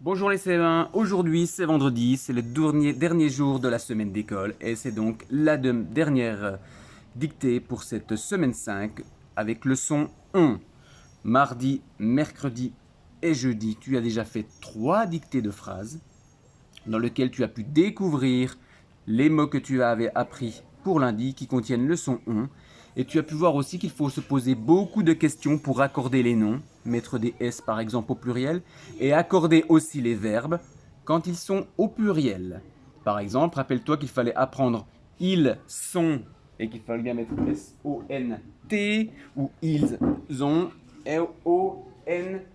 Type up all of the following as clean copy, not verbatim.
Bonjour les CM1, aujourd'hui c'est vendredi, c'est le dernier jour de la semaine d'école et c'est donc la dernière dictée pour cette semaine 5 avec leçon 1. Mardi, mercredi et jeudi, tu as déjà fait 3 dictées de phrases dans lesquelles tu as pu découvrir les mots que tu avais appris pour lundi qui contiennent leçon 1. Et tu as pu voir aussi qu'il faut se poser beaucoup de questions pour accorder les noms, mettre des S par exemple au pluriel, et accorder aussi les verbes quand ils sont au pluriel. Par exemple, rappelle-toi qu'il fallait apprendre ils sont et qu'il fallait bien mettre S-O-N-T ou ils ont L-O-N-T.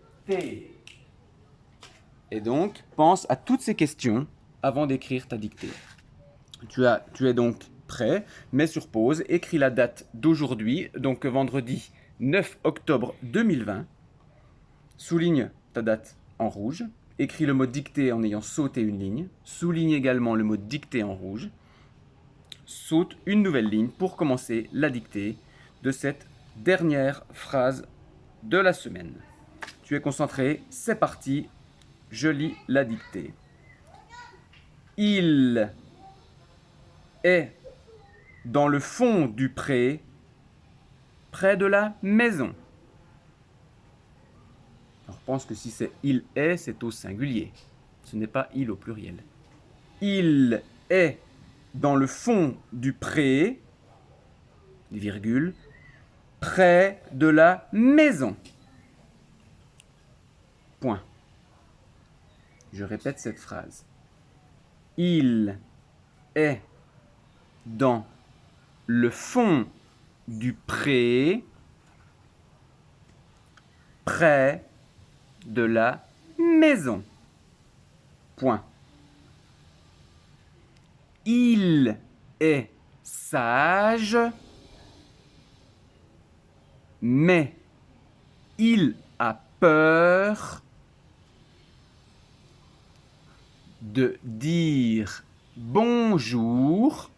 Et donc, pense à toutes ces questions avant d'écrire ta dictée. Tu es donc prêt, mets sur pause, écris la date d'aujourd'hui, donc vendredi 9 octobre 2020. Souligne ta date en rouge. Écris le mot dictée en ayant sauté une ligne. Souligne également le mot dictée en rouge. Saute une nouvelle ligne pour commencer la dictée de cette dernière phrase de la semaine. Tu es concentré, c'est parti, je lis la dictée. Il est dans le fond du pré, près de la maison. Alors, pense que si c'est il est, c'est au singulier. Ce n'est pas il au pluriel. Il est dans le fond du pré, virgule, près de la maison. Point. Je répète cette phrase. Il est dans le fond du pré, près de la maison. Point. Il est sage, mais il a peur de dire bonjour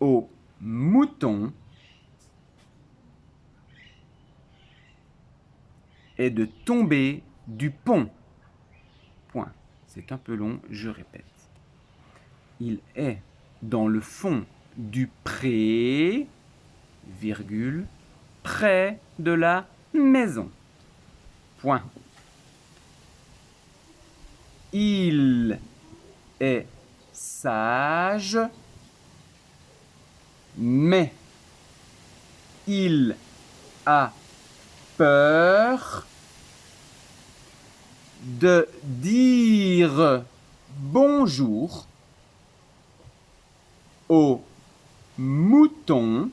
aux moutons et de tomber du pont. Point. C'est un peu long, je répète. Il est dans le fond du pré, virgule, près de la maison. Point. Il est sage, mais il a peur de dire bonjour aux moutons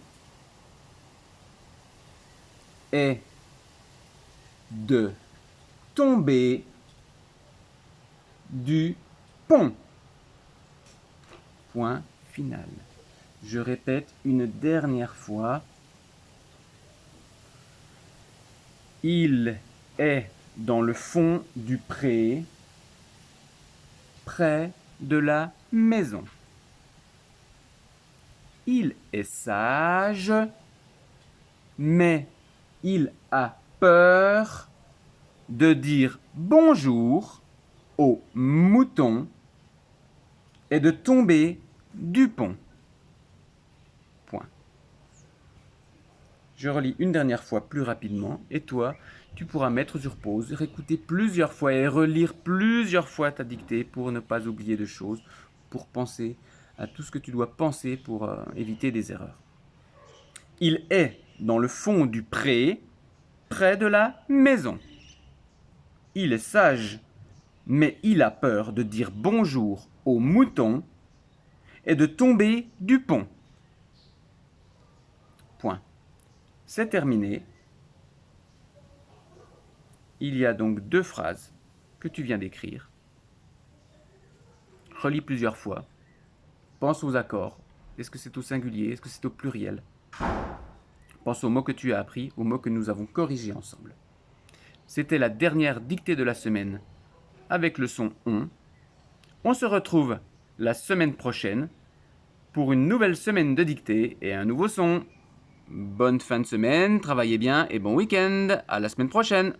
et de tomber du pont. Point final. Je répète une dernière fois. Il est dans le fond du pré, près de la maison. Il est sage, mais il a peur de dire bonjour aux moutons et de tomber du pont. Point. Je relis une dernière fois plus rapidement et toi, tu pourras mettre sur pause, réécouter plusieurs fois et relire plusieurs fois ta dictée pour ne pas oublier de choses, pour penser à tout ce que tu dois penser pour éviter des erreurs. Il est dans le fond du pré, près de la maison. Il est sage, mais il a peur de dire bonjour aux moutons et de tomber du pont. Point. C'est terminé. Il y a donc 2 phrases que tu viens d'écrire. Relis plusieurs fois. Pense aux accords. Est-ce que c'est au singulier? Est-ce que c'est au pluriel? Pense aux mots que tu as appris, aux mots que nous avons corrigés ensemble. C'était la dernière dictée de la semaine avec le son on. On se retrouve la semaine prochaine pour une nouvelle semaine de dictée et un nouveau son. Bonne fin de semaine, travaillez bien et bon week-end. À la semaine prochaine.